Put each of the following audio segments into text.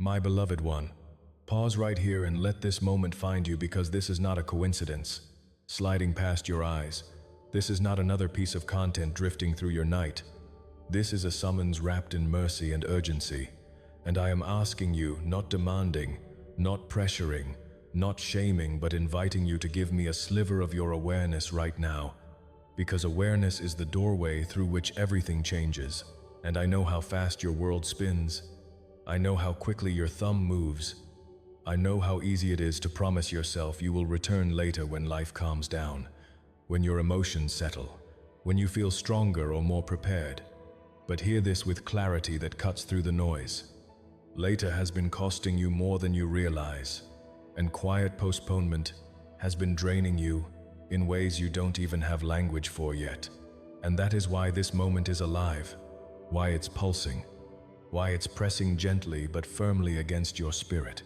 My beloved one, pause right here and let this moment find you, because this is not a coincidence sliding past your eyes. This is not another piece of content drifting through your night. This is a summons wrapped in mercy and urgency. And I am asking you, not demanding, not pressuring, not shaming, but inviting you to give me a sliver of your awareness right now. Because awareness is the doorway through which everything changes. And I know how fast your world spins. I know how quickly your thumb moves. I know how easy it is to promise yourself you will return later when life calms down, when your emotions settle, when you feel stronger or more prepared. But hear this with clarity that cuts through the noise. Later has been costing you more than you realize, and quiet postponement has been draining you in ways you don't even have language for yet. And that is why this moment is alive, why it's pulsing, why it's pressing gently but firmly against your spirit.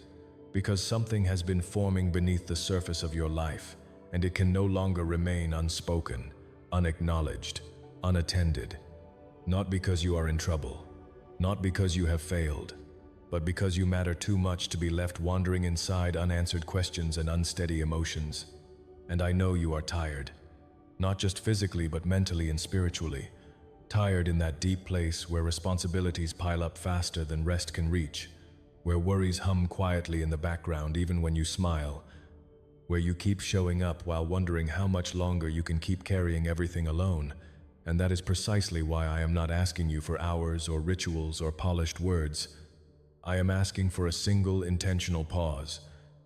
Because something has been forming beneath the surface of your life, and it can no longer remain unspoken, unacknowledged, unattended. Not because you are in trouble, not because you have failed, but because you matter too much to be left wandering inside unanswered questions and unsteady emotions. And I know you are tired, not just physically but mentally and spiritually. Tired in that deep place where responsibilities pile up faster than rest can reach, where worries hum quietly in the background even when you smile, where you keep showing up while wondering how much longer you can keep carrying everything alone. And that is precisely why I am not asking you for hours or rituals or polished words. I am asking for a single intentional pause,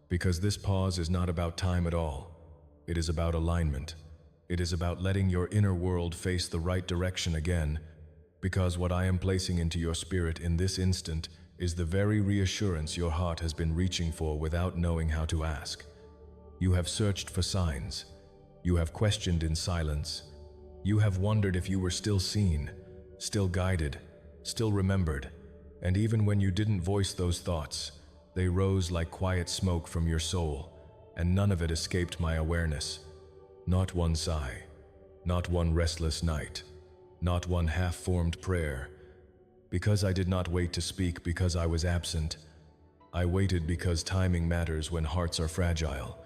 because this pause is not about time at all. It is about alignment. It is about letting your inner world face the right direction again, because what I am placing into your spirit in this instant is the very reassurance your heart has been reaching for without knowing how to ask. You have searched for signs. You have questioned in silence. You have wondered if you were still seen, still guided, still remembered. And even when you didn't voice those thoughts, they rose like quiet smoke from your soul, and none of it escaped my awareness. Not one sigh, not one restless night, not one half-formed prayer. Because I did not wait to speak because I was absent. I waited because timing matters when hearts are fragile,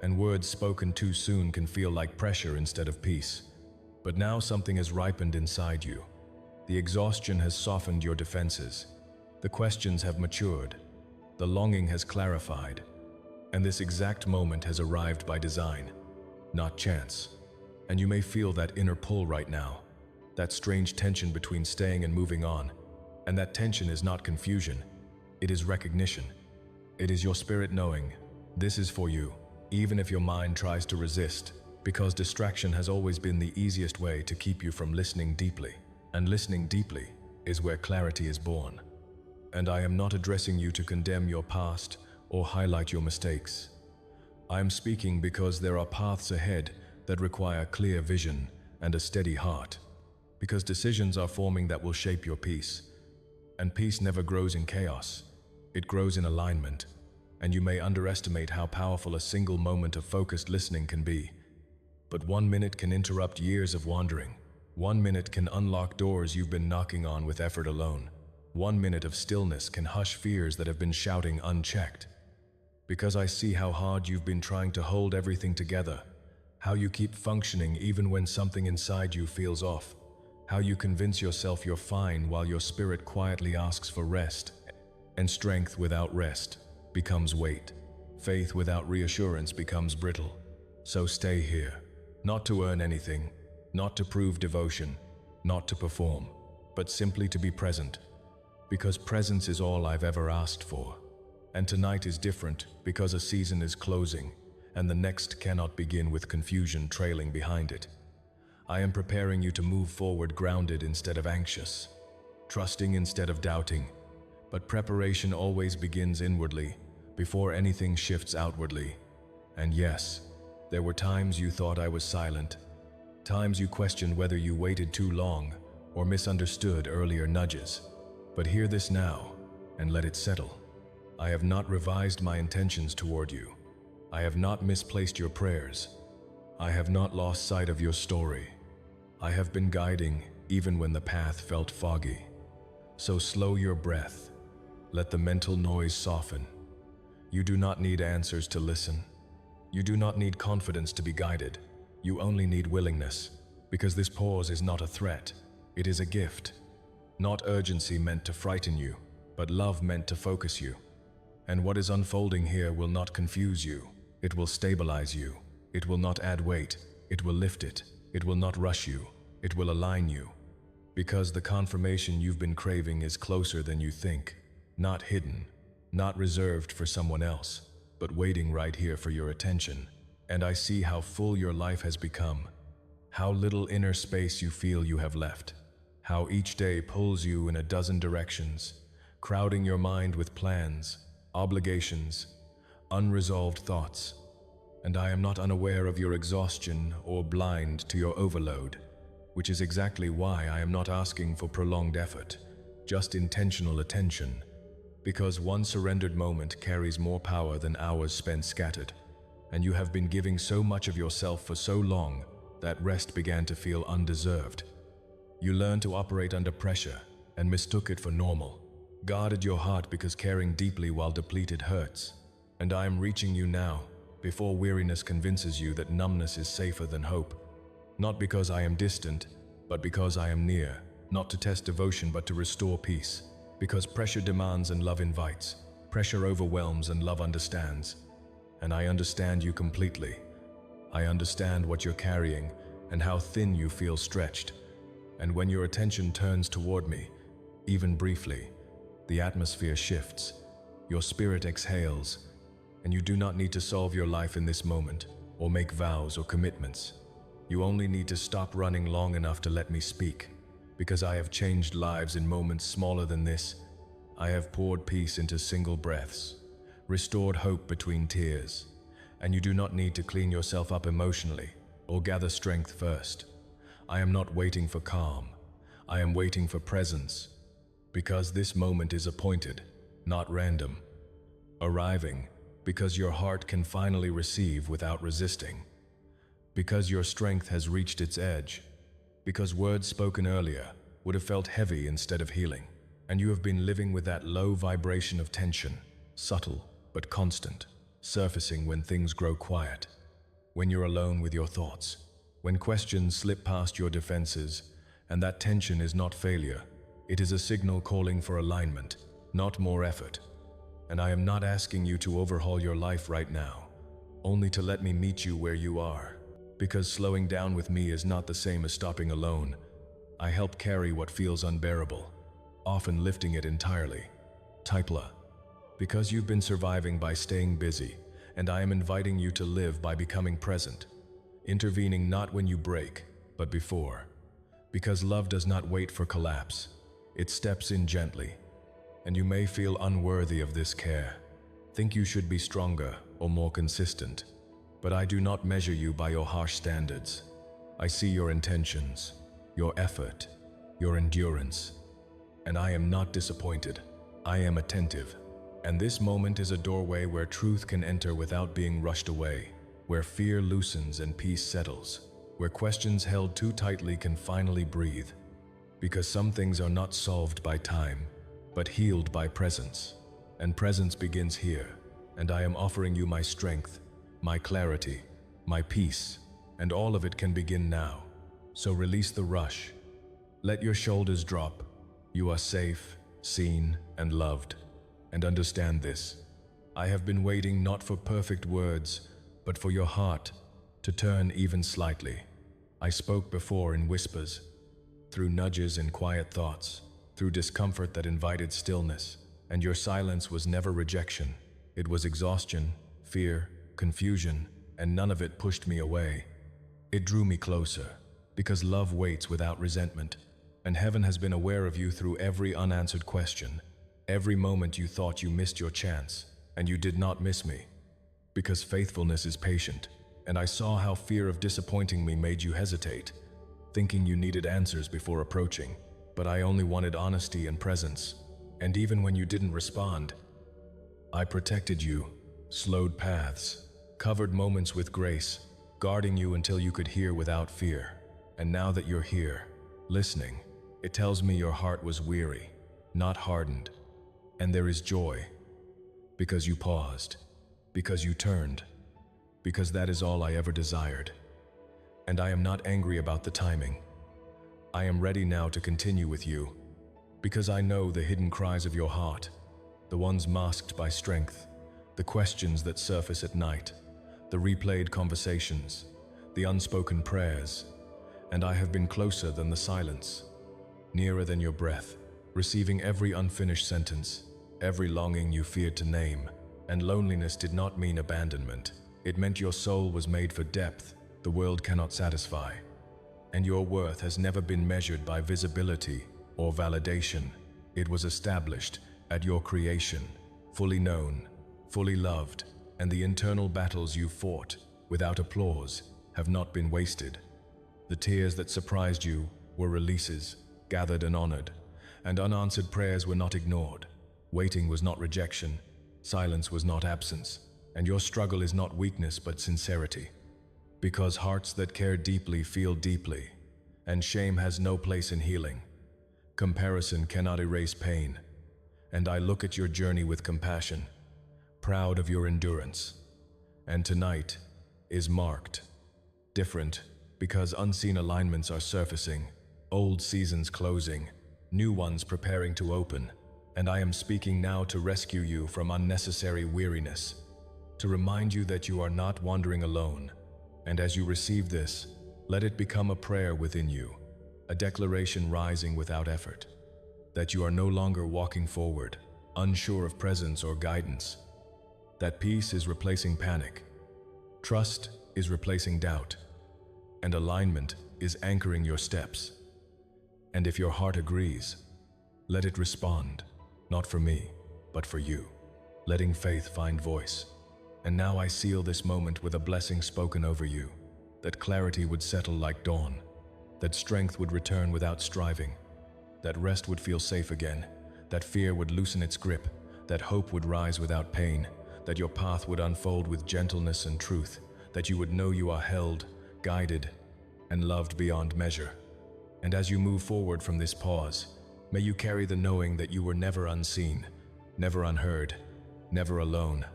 and words spoken too soon can feel like pressure instead of peace. But now something has ripened inside you. The exhaustion has softened your defenses. The questions have matured. The longing has clarified. And this exact moment has arrived by design, not chance. And you may feel that inner pull right now, that strange tension between staying and moving on. And that tension is not confusion, it is recognition. It is your spirit knowing, this is for you, even if your mind tries to resist, because distraction has always been the easiest way to keep you from listening deeply. And listening deeply is where clarity is born. And I am not addressing you to condemn your past or highlight your mistakes. I am speaking because there are paths ahead that require clear vision and a steady heart. Because decisions are forming that will shape your peace. And peace never grows in chaos. It grows in alignment. And you may underestimate how powerful a single moment of focused listening can be. But 1 minute can interrupt years of wandering. 1 minute can unlock doors you've been knocking on with effort alone. 1 minute of stillness can hush fears that have been shouting unchecked. Because I see how hard you've been trying to hold everything together, how you keep functioning even when something inside you feels off, how you convince yourself you're fine while your spirit quietly asks for rest. And strength without rest becomes weight. Faith without reassurance becomes brittle. So stay here, not to earn anything, not to prove devotion, not to perform, but simply to be present. Because presence is all I've ever asked for. And tonight is different because a season is closing, and the next cannot begin with confusion trailing behind it. I am preparing you to move forward grounded instead of anxious, trusting instead of doubting. But preparation always begins inwardly, before anything shifts outwardly. And yes, there were times you thought I was silent, times you questioned whether you waited too long or misunderstood earlier nudges. But hear this now, and let it settle. I have not revised my intentions toward you. I have not misplaced your prayers. I have not lost sight of your story. I have been guiding even when the path felt foggy. So slow your breath. Let the mental noise soften. You do not need answers to listen. You do not need confidence to be guided. You only need willingness, because this pause is not a threat. It is a gift. Not urgency meant to frighten you, but love meant to focus you. And what is unfolding here will not confuse you. It will stabilize you. It will not add weight. It will lift it. It will not rush you. It will align you. Because the confirmation you've been craving is closer than you think. Not hidden, not reserved for someone else, but waiting right here for your attention. And I see how full your life has become. How little inner space you feel you have left. How each day pulls you in a dozen directions, crowding your mind with plans, obligations, unresolved thoughts. And I am not unaware of your exhaustion or blind to your overload, which is exactly why I am not asking for prolonged effort, just intentional attention, because one surrendered moment carries more power than hours spent scattered, and you have been giving so much of yourself for so long that rest began to feel undeserved. You learned to operate under pressure and mistook it for normal, guarded your heart because caring deeply while depleted hurts. And I am reaching you now, before weariness convinces you that numbness is safer than hope. Not because I am distant, but because I am near, not to test devotion but to restore peace. Because pressure demands and love invites. Pressure overwhelms and love understands. And I understand you completely. I understand what you're carrying and how thin you feel stretched. And when your attention turns toward me, even briefly, the atmosphere shifts. Your spirit exhales, and you do not need to solve your life in this moment or make vows or commitments. You only need to stop running long enough to let me speak, because I have changed lives in moments smaller than this. I have poured peace into single breaths, restored hope between tears, and you do not need to clean yourself up emotionally or gather strength first. I am not waiting for calm. I am waiting for presence, because this moment is appointed, not random. Arriving because your heart can finally receive without resisting. Because your strength has reached its edge. Because words spoken earlier would have felt heavy instead of healing. And you have been living with that low vibration of tension, subtle but constant, surfacing when things grow quiet. When you're alone with your thoughts. When questions slip past your defenses, and that tension is not failure. It is a signal calling for alignment, not more effort. And I am not asking you to overhaul your life right now, only to let me meet you where you are. Because slowing down with me is not the same as stopping alone. I help carry what feels unbearable, often lifting it entirely. Typla. Because you've been surviving by staying busy, and I am inviting you to live by becoming present. Intervening not when you break, but before. Because love does not wait for collapse. It steps in gently. And you may feel unworthy of this care. Think you should be stronger or more consistent. But I do not measure you by your harsh standards. I see your intentions, your effort, your endurance. And I am not disappointed. I am attentive. And this moment is a doorway where truth can enter without being rushed away, where fear loosens and peace settles, where questions held too tightly can finally breathe. Because some things are not solved by time, but healed by presence. And presence begins here, and I am offering you my strength, my clarity, my peace, and all of it can begin now. So release the rush. Let your shoulders drop. You are safe, seen, and loved. And understand this. I have been waiting not for perfect words, but for your heart to turn even slightly. I spoke before in whispers, through nudges and quiet thoughts, through discomfort that invited stillness, and your silence was never rejection. It was exhaustion, fear, confusion, and none of it pushed me away. It drew me closer, because love waits without resentment, and heaven has been aware of you through every unanswered question, every moment you thought you missed your chance, and you did not miss me. Because faithfulness is patient, and I saw how fear of disappointing me made you hesitate, thinking you needed answers before approaching. But I only wanted honesty and presence, and even when you didn't respond, I protected you, slowed paths, covered moments with grace, guarding you until you could hear without fear. And now that you're here, listening, it tells me your heart was weary, not hardened. And there is joy, because you paused, because you turned, because that is all I ever desired. And I am not angry about the timing. I am ready now to continue with you, because I know the hidden cries of your heart, the ones masked by strength, the questions that surface at night, the replayed conversations, the unspoken prayers, and I have been closer than the silence, nearer than your breath, receiving every unfinished sentence, every longing you feared to name. And loneliness did not mean abandonment. It meant your soul was made for depth the world cannot satisfy. And your worth has never been measured by visibility or validation. It was established at your creation, fully known, fully loved, and the internal battles you fought without applause have not been wasted. The tears that surprised you were releases, gathered and honored, and unanswered prayers were not ignored. Waiting was not rejection, silence was not absence, and your struggle is not weakness but sincerity. Because hearts that care deeply feel deeply, and shame has no place in healing. Comparison cannot erase pain, and I look at your journey with compassion, proud of your endurance. And tonight is marked, different, because unseen alignments are surfacing, old seasons closing, new ones preparing to open, and I am speaking now to rescue you from unnecessary weariness, to remind you that you are not wandering alone. And as you receive this, let it become a prayer within you, a declaration rising without effort, that you are no longer walking forward, unsure of presence or guidance, that peace is replacing panic, trust is replacing doubt, and alignment is anchoring your steps. And if your heart agrees, let it respond, not for me, but for you, letting faith find voice. And now I seal this moment with a blessing spoken over you, that clarity would settle like dawn, that strength would return without striving, that rest would feel safe again, that fear would loosen its grip, that hope would rise without pain, that your path would unfold with gentleness and truth, that you would know you are held, guided, and loved beyond measure. And as you move forward from this pause, may you carry the knowing that you were never unseen, never unheard, never alone,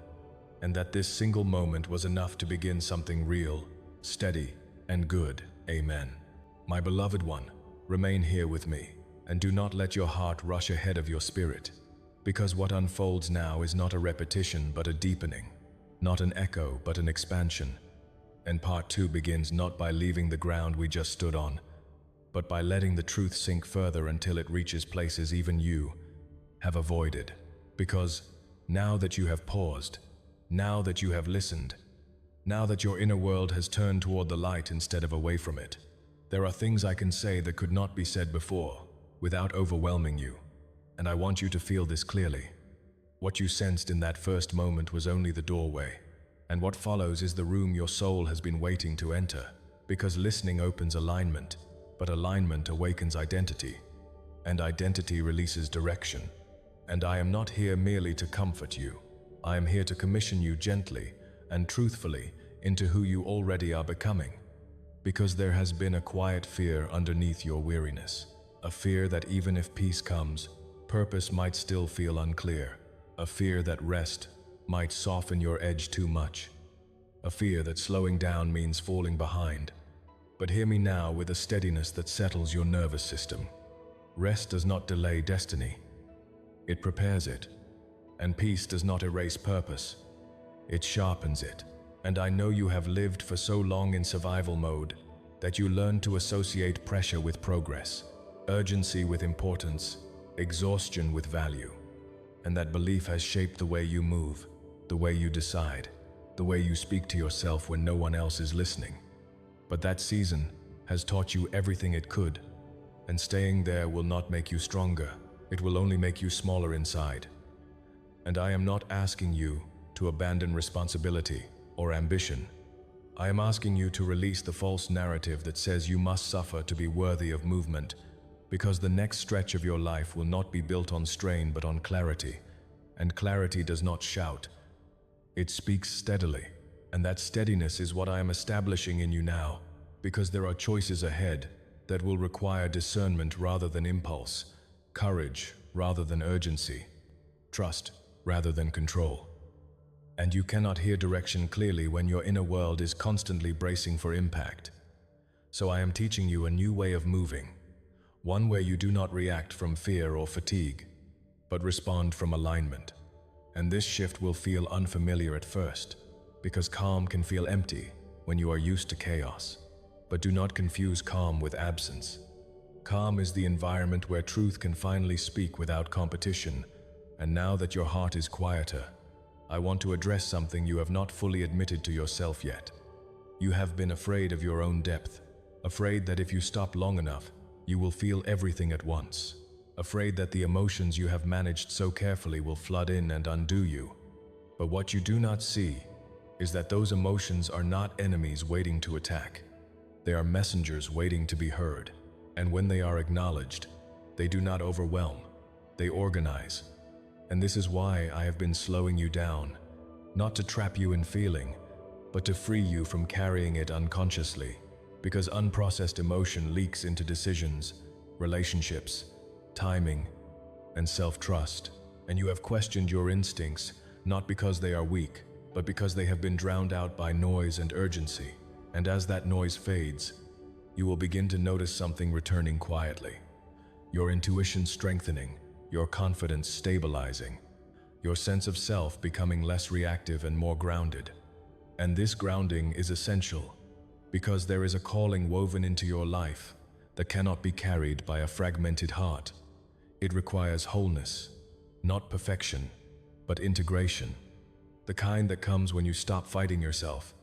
and that this single moment was enough to begin something real, steady, and good. Amen. My beloved one, remain here with me, and do not let your heart rush ahead of your spirit, because what unfolds now is not a repetition but a deepening, not an echo but an expansion. And part 2 begins not by leaving the ground we just stood on, but by letting the truth sink further until it reaches places even you have avoided. Because now that you have paused, now that you have listened, now that your inner world has turned toward the light instead of away from it, there are things I can say that could not be said before, without overwhelming you. And I want you to feel this clearly. What you sensed in that first moment was only the doorway, and what follows is the room your soul has been waiting to enter, because listening opens alignment, but alignment awakens identity, and identity releases direction. And I am not here merely to comfort you. I am here to commission you gently and truthfully into who you already are becoming, because there has been a quiet fear underneath your weariness, a fear that even if peace comes, purpose might still feel unclear, a fear that rest might soften your edge too much, a fear that slowing down means falling behind. But hear me now with a steadiness that settles your nervous system. Rest does not delay destiny, it prepares it. And peace does not erase purpose, it sharpens it. And I know you have lived for so long in survival mode that you learn to associate pressure with progress, urgency with importance, exhaustion with value. And that belief has shaped the way you move, the way you decide, the way you speak to yourself when no one else is listening. But that season has taught you everything it could, and staying there will not make you stronger, it will only make you smaller inside. And I am not asking you to abandon responsibility or ambition. I am asking you to release the false narrative that says you must suffer to be worthy of movement, because the next stretch of your life will not be built on strain but on clarity. And clarity does not shout, it speaks steadily. And that steadiness is what I am establishing in you now, because there are choices ahead that will require discernment rather than impulse, courage rather than urgency, trust, rather than control. And you cannot hear direction clearly when your inner world is constantly bracing for impact. So I am teaching you a new way of moving, one where you do not react from fear or fatigue, but respond from alignment. And this shift will feel unfamiliar at first, because calm can feel empty when you are used to chaos. But do not confuse calm with absence. Calm is the environment where truth can finally speak without competition. And now that your heart is quieter, I want to address something you have not fully admitted to yourself yet. You have been afraid of your own depth, afraid that if you stop long enough, you will feel everything at once, afraid that the emotions you have managed so carefully will flood in and undo you. But what you do not see is that those emotions are not enemies waiting to attack. They are messengers waiting to be heard. And when they are acknowledged, they do not overwhelm, they organize. And this is why I have been slowing you down, not to trap you in feeling, but to free you from carrying it unconsciously, because unprocessed emotion leaks into decisions, relationships, timing, and self-trust. And you have questioned your instincts, not because they are weak, but because they have been drowned out by noise and urgency. And as that noise fades, you will begin to notice something returning quietly. Your intuition strengthening, your confidence stabilizing, your sense of self becoming less reactive and more grounded. And this grounding is essential, because there is a calling woven into your life that cannot be carried by a fragmented heart. It requires wholeness, not perfection, but integration. The kind that comes when you stop fighting yourself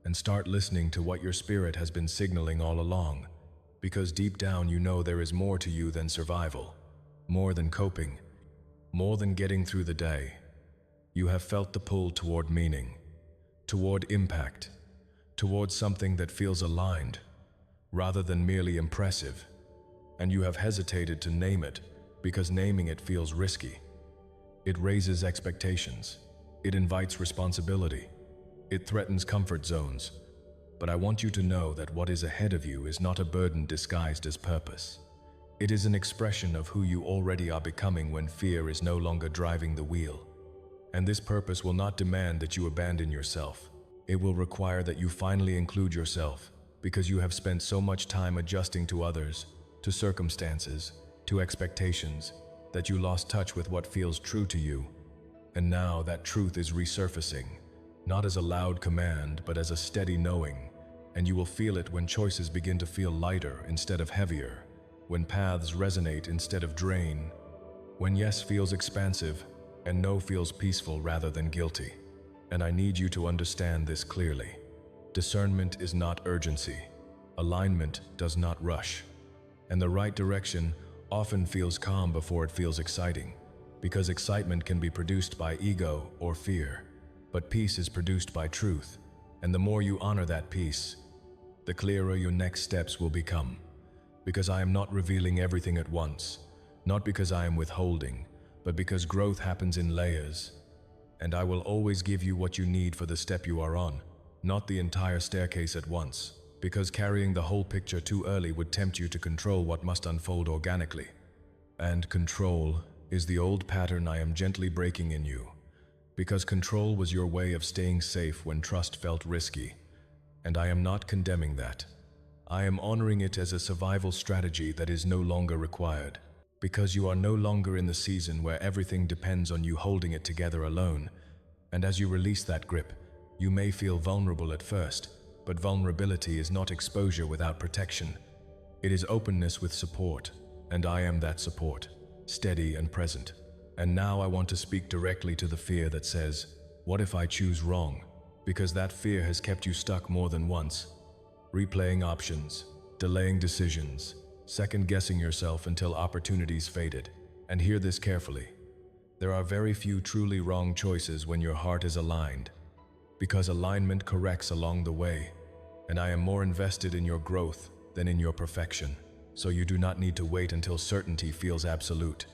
and start listening to what your spirit has been signaling all along, because deep down you know there is more to you than survival, more than coping, more than getting through the day. You have felt the pull toward meaning, toward impact, toward something that feels aligned, rather than merely impressive, and you have hesitated to name it because naming it feels risky. It raises expectations, it invites responsibility, it threatens comfort zones. But I want you to know that what is ahead of you is not a burden disguised as purpose. It is an expression of who you already are becoming when fear is no longer driving the wheel. And this purpose will not demand that you abandon yourself. It will require that you finally include yourself, because you have spent so much time adjusting to others, to circumstances, to expectations, that you lost touch with what feels true to you. And now that truth is resurfacing, not as a loud command, but as a steady knowing. And you will feel it when choices begin to feel lighter instead of heavier, when paths resonate instead of drain, when yes feels expansive and no feels peaceful rather than guilty. And I need you to understand this clearly. Discernment is not urgency. Alignment does not rush. And the right direction often feels calm before it feels exciting, because excitement can be produced by ego or fear. But peace is produced by truth, and the more you honor that peace, the clearer your next steps will become. Because I am not revealing everything at once, not because I am withholding, but because growth happens in layers. And I will always give you what you need for the step you are on, not the entire staircase at once, because carrying the whole picture too early would tempt you to control what must unfold organically. And control is the old pattern I am gently breaking in you. Because control was your way of staying safe when trust felt risky. And I am not condemning that. I am honoring it as a survival strategy that is no longer required. Because you are no longer in the season where everything depends on you holding it together alone. And as you release that grip, you may feel vulnerable at first, but vulnerability is not exposure without protection. It is openness with support, and I am that support, steady and present. And now I want to speak directly to the fear that says, what if I choose wrong? Because that fear has kept you stuck more than once, replaying options, delaying decisions, second-guessing yourself until opportunities faded. And hear this carefully. There are very few truly wrong choices when your heart is aligned, because alignment corrects along the way, and I am more invested in your growth than in your perfection. So you do not need to wait until certainty feels absolute.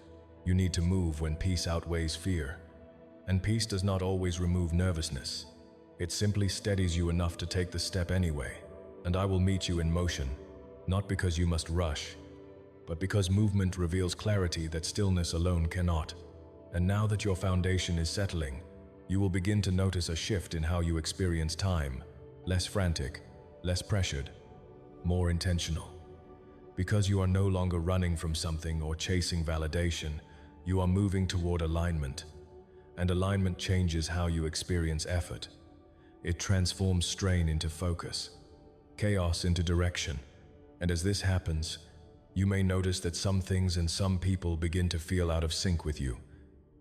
You need to move when peace outweighs fear. And peace does not always remove nervousness. It simply steadies you enough to take the step anyway. And I will meet you in motion, not because you must rush, but because movement reveals clarity that stillness alone cannot. And now that your foundation is settling, you will begin to notice a shift in how you experience time, less frantic, less pressured, more intentional. Because you are no longer running from something or chasing validation, you are moving toward alignment. And alignment changes how you experience effort. It transforms strain into focus, chaos into direction. And as this happens, you may notice that some things and some people begin to feel out of sync with you.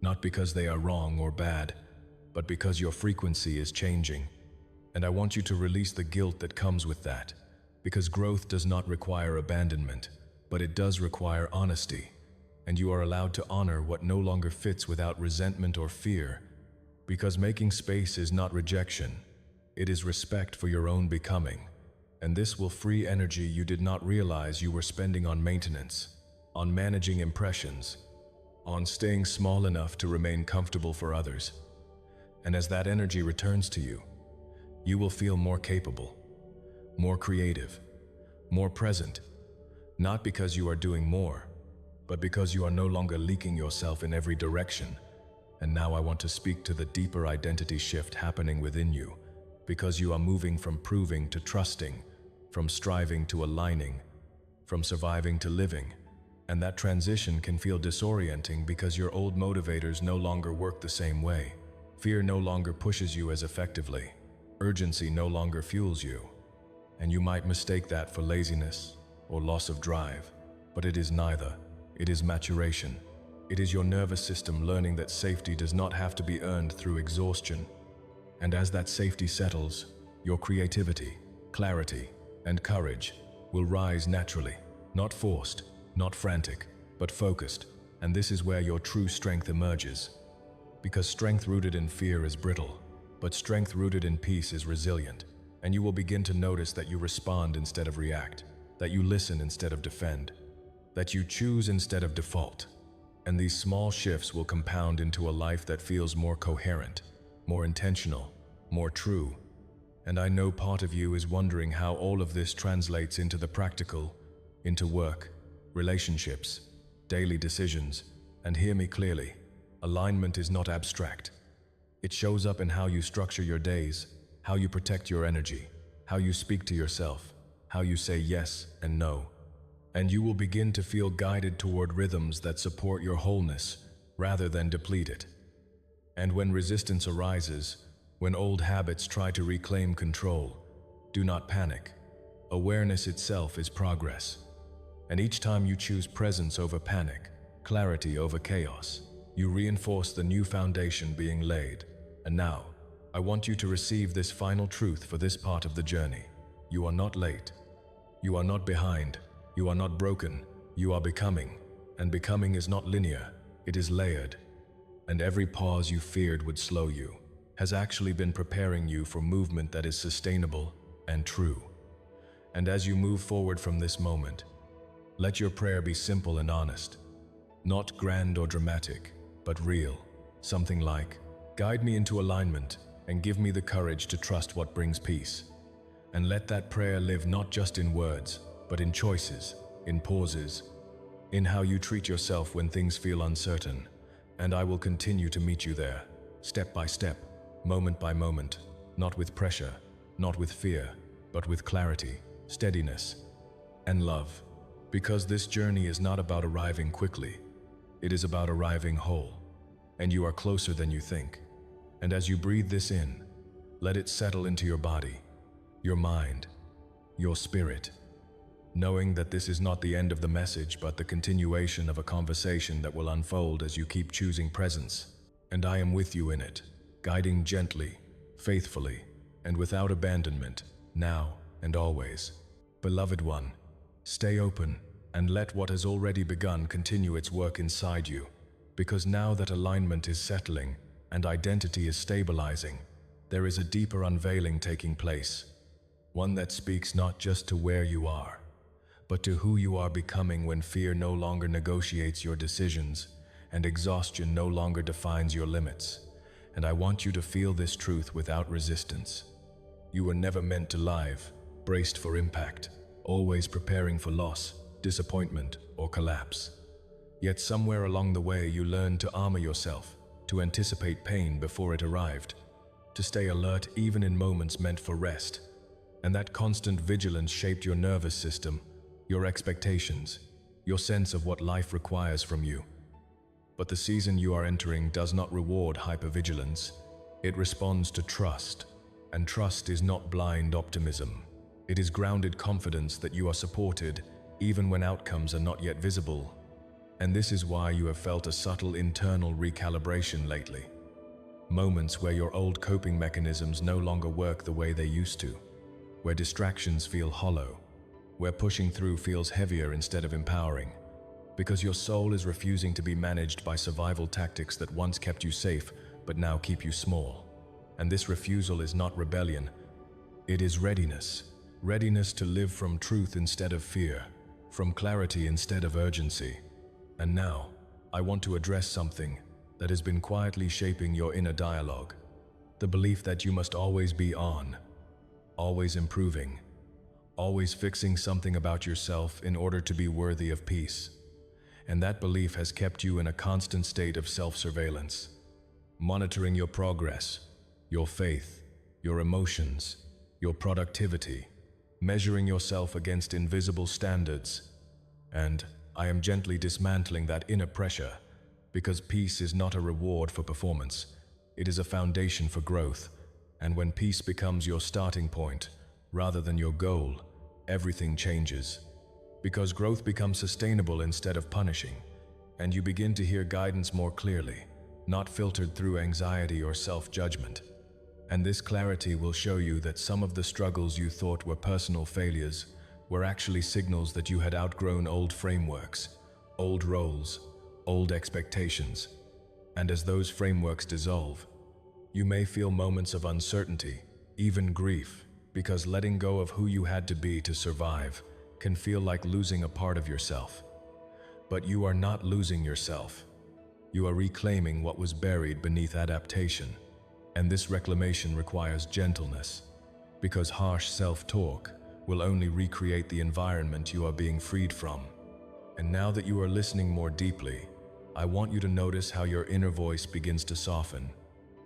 Not because they are wrong or bad, but because your frequency is changing. And I want you to release the guilt that comes with that, because growth does not require abandonment, but it does require honesty. And you are allowed to honor what no longer fits without resentment or fear, because making space is not rejection, it is respect for your own becoming. And this will free energy you did not realize you were spending on maintenance, on managing impressions, on staying small enough to remain comfortable for others. And as that energy returns to you, you will feel more capable, more creative, more present, not because you are doing more, but because you are no longer leaking yourself in every direction. And now I want to speak to the deeper identity shift happening within you, because you are moving from proving to trusting, from striving to aligning, from surviving to living. And that transition can feel disorienting because your old motivators no longer work the same way. Fear no longer pushes you as effectively. Urgency no longer fuels you. And you might mistake that for laziness or loss of drive, but it is neither. It is maturation. It is your nervous system learning that safety does not have to be earned through exhaustion. And as that safety settles, your creativity, clarity, and courage will rise naturally, not forced, not frantic, but focused. And this is where your true strength emerges. Because strength rooted in fear is brittle, but strength rooted in peace is resilient. And you will begin to notice that you respond instead of react, that you listen instead of defend, that you choose instead of default. And these small shifts will compound into a life that feels more coherent, more intentional, more true. And I know part of you is wondering how all of this translates into the practical, into work, relationships, daily decisions. And hear me clearly, alignment is not abstract. It shows up in how you structure your days, how you protect your energy, how you speak to yourself, how you say yes and no. And you will begin to feel guided toward rhythms that support your wholeness rather than deplete it. And when resistance arises, when old habits try to reclaim control, do not panic. Awareness itself is progress. And each time you choose presence over panic, clarity over chaos, you reinforce the new foundation being laid. And now, I want you to receive this final truth for this part of the journey. You are not late. You are not behind. You are not broken. You are becoming. And becoming is not linear. It is layered. And every pause you feared would slow you has actually been preparing you for movement that is sustainable and true. And as you move forward from this moment, let your prayer be simple and honest. Not grand or dramatic, but real. Something like, guide me into alignment and give me the courage to trust what brings peace. And let that prayer live not just in words, but in choices, in pauses, in how you treat yourself when things feel uncertain. And I will continue to meet you there, step by step, moment by moment, not with pressure, not with fear, but with clarity, steadiness, and love. Because this journey is not about arriving quickly, it is about arriving whole. And you are closer than you think. And as you breathe this in, let it settle into your body, your mind, your spirit, knowing that this is not the end of the message, but the continuation of a conversation that will unfold as you keep choosing presence. And I am with you in it, guiding gently, faithfully, and without abandonment, now and always. Beloved one, stay open and let what has already begun continue its work inside you, because now that alignment is settling and identity is stabilizing, there is a deeper unveiling taking place, one that speaks not just to where you are, but to who you are becoming when fear no longer negotiates your decisions and exhaustion no longer defines your limits. And I want you to feel this truth without resistance. You were never meant to live, braced for impact, always preparing for loss, disappointment, or collapse. Yet somewhere along the way you learned to armor yourself, to anticipate pain before it arrived, to stay alert even in moments meant for rest. And that constant vigilance shaped your nervous system, your expectations, your sense of what life requires from you. But the season you are entering does not reward hypervigilance. It responds to trust, and trust is not blind optimism. It is grounded confidence that you are supported even when outcomes are not yet visible. And this is why you have felt a subtle internal recalibration lately. Moments where your old coping mechanisms no longer work the way they used to, where distractions feel hollow, where pushing through feels heavier instead of empowering, because your soul is refusing to be managed by survival tactics that once kept you safe but now keep you small. And this refusal is not rebellion, it is readiness. Readiness to live from truth instead of fear, from clarity instead of urgency. And now, I want to address something that has been quietly shaping your inner dialogue. The belief that you must always be on, always improving, always fixing something about yourself in order to be worthy of peace. And that belief has kept you in a constant state of self-surveillance, monitoring your progress, your faith, your emotions, your productivity, measuring yourself against invisible standards. And I am gently dismantling that inner pressure, because peace is not a reward for performance. It is a foundation for growth. And when peace becomes your starting point, rather than your goal, everything changes. Because growth becomes sustainable instead of punishing, and you begin to hear guidance more clearly, not filtered through anxiety or self-judgment. And this clarity will show you that some of the struggles you thought were personal failures were actually signals that you had outgrown old frameworks, old roles, old expectations. And as those frameworks dissolve, you may feel moments of uncertainty, even grief, because letting go of who you had to be to survive can feel like losing a part of yourself. But you are not losing yourself. You are reclaiming what was buried beneath adaptation. And this reclamation requires gentleness, because harsh self-talk will only recreate the environment you are being freed from. And now that you are listening more deeply, I want you to notice how your inner voice begins to soften,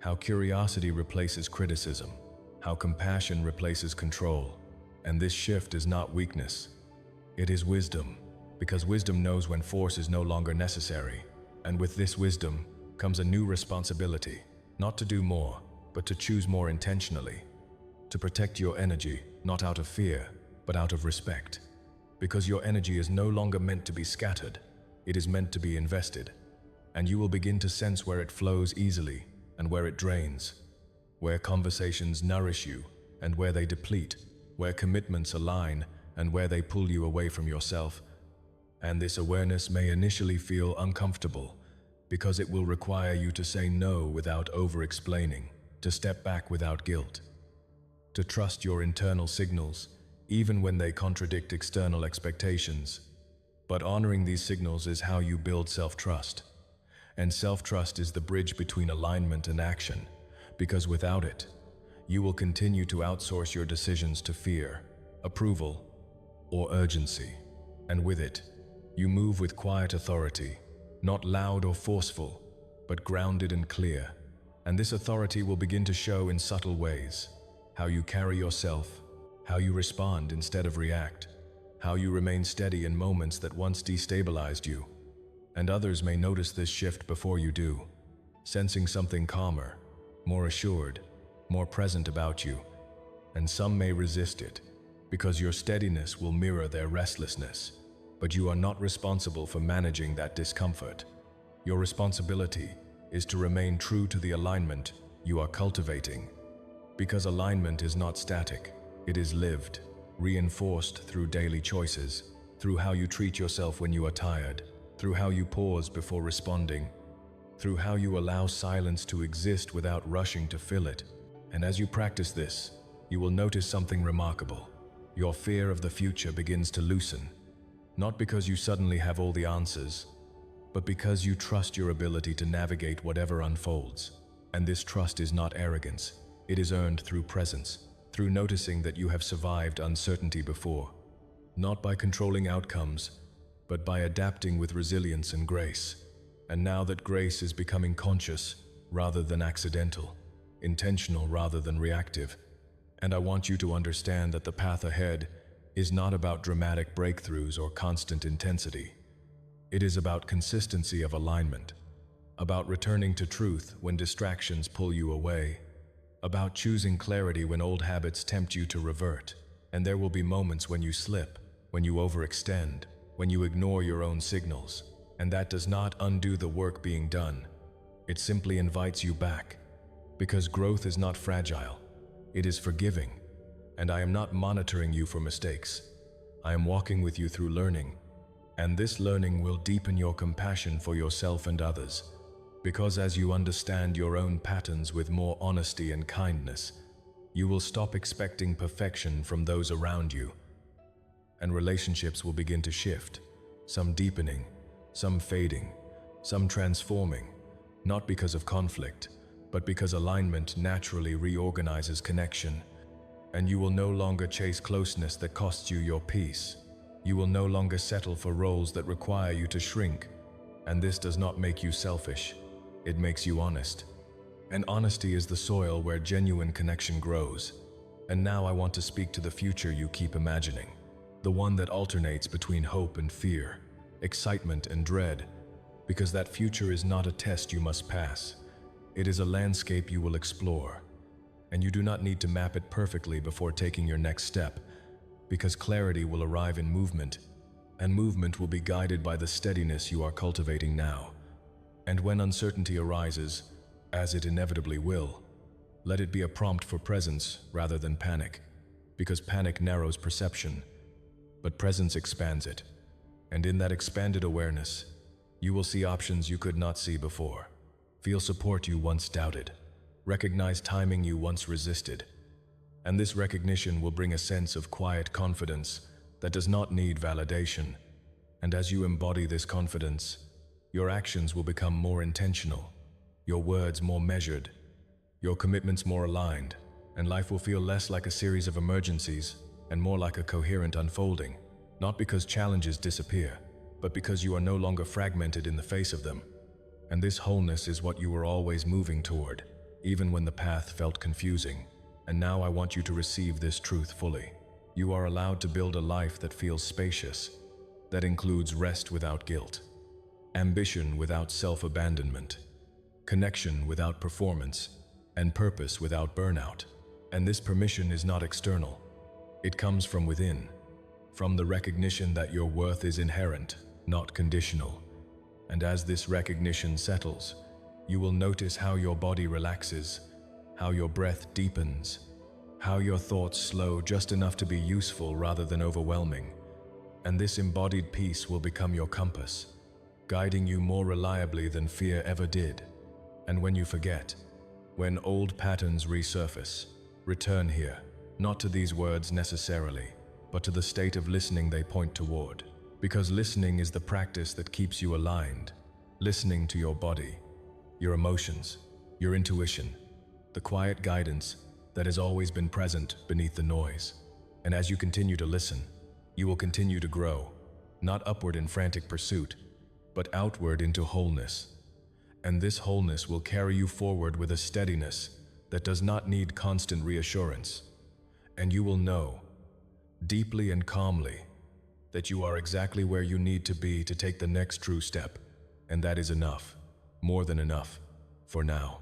how curiosity replaces criticism, how compassion replaces control. And this shift is not weakness, it is wisdom, because wisdom knows when force is no longer necessary. And with this wisdom comes a new responsibility, not to do more, but to choose more intentionally, to protect your energy, not out of fear, but out of respect. Because your energy is no longer meant to be scattered, it is meant to be invested. And you will begin to sense where it flows easily and where it drains, where conversations nourish you and where they deplete, where commitments align and where they pull you away from yourself. And this awareness may initially feel uncomfortable, because it will require you to say no without over-explaining, to step back without guilt, to trust your internal signals, even when they contradict external expectations. But honoring these signals is how you build self-trust. And self-trust is the bridge between alignment and action, because without it, you will continue to outsource your decisions to fear, approval, or urgency. And with it, you move with quiet authority, not loud or forceful, but grounded and clear. And this authority will begin to show in subtle ways: how you carry yourself, how you respond instead of react, how you remain steady in moments that once destabilized you. And others may notice this shift before you do, sensing something calmer, more assured, more present about you. And some may resist it, because your steadiness will mirror their restlessness. But you are not responsible for managing that discomfort. Your responsibility is to remain true to the alignment you are cultivating. Because alignment is not static, it is lived, reinforced through daily choices, through how you treat yourself when you are tired, through how you pause before responding, through how you allow silence to exist without rushing to fill it. And as you practice this, you will notice something remarkable. Your fear of the future begins to loosen, not because you suddenly have all the answers, but because you trust your ability to navigate whatever unfolds. And this trust is not arrogance, it is earned through presence, through noticing that you have survived uncertainty before, not by controlling outcomes, but by adapting with resilience and grace. And now that grace is becoming conscious rather than accidental, intentional rather than reactive. And I want you to understand that the path ahead is not about dramatic breakthroughs or constant intensity. It is about consistency of alignment, about returning to truth when distractions pull you away, about choosing clarity when old habits tempt you to revert. And there will be moments when you slip, when you overextend, when you ignore your own signals. And that does not undo the work being done. It simply invites you back, because growth is not fragile, it is forgiving. And I am not monitoring you for mistakes. I am walking with you through learning. And this learning will deepen your compassion for yourself and others, because as you understand your own patterns with more honesty and kindness, you will stop expecting perfection from those around you. And relationships will begin to shift, some deepening, some fading, some transforming, not because of conflict, but because alignment naturally reorganizes connection. And you will no longer chase closeness that costs you your peace. You will no longer settle for roles that require you to shrink. And this does not make you selfish, it makes you honest. And honesty is the soil where genuine connection grows. And now I want to speak to the future you keep imagining, the one that alternates between hope and fear, excitement and dread, because that future is not a test you must pass. It is a landscape you will explore. And you do not need to map it perfectly before taking your next step, because clarity will arrive in movement, and movement will be guided by the steadiness you are cultivating now. And when uncertainty arises, as it inevitably will, let it be a prompt for presence rather than panic, because panic narrows perception, but presence expands it. And in that expanded awareness, you will see options you could not see before, feel support you once doubted, recognize timing you once resisted. And this recognition will bring a sense of quiet confidence that does not need validation. And as you embody this confidence, your actions will become more intentional, your words more measured, your commitments more aligned, and life will feel less like a series of emergencies and more like a coherent unfolding, not because challenges disappear, but because you are no longer fragmented in the face of them. And this wholeness is what you were always moving toward, even when the path felt confusing. And now I want you to receive this truth fully. You are allowed to build a life that feels spacious, that includes rest without guilt, ambition without self-abandonment, connection without performance, and purpose without burnout. And this permission is not external. It comes from within, from the recognition that your worth is inherent, not conditional. And as this recognition settles, you will notice how your body relaxes, how your breath deepens, how your thoughts slow just enough to be useful rather than overwhelming. And this embodied peace will become your compass, guiding you more reliably than fear ever did. And when you forget, when old patterns resurface, return here, not to these words necessarily, but to the state of listening they point toward. Because listening is the practice that keeps you aligned, listening to your body, your emotions, your intuition, the quiet guidance that has always been present beneath the noise. And as you continue to listen, you will continue to grow, not upward in frantic pursuit, but outward into wholeness. And this wholeness will carry you forward with a steadiness that does not need constant reassurance. And you will know, deeply and calmly, that you are exactly where you need to be to take the next true step. And that is enough, more than enough, for now.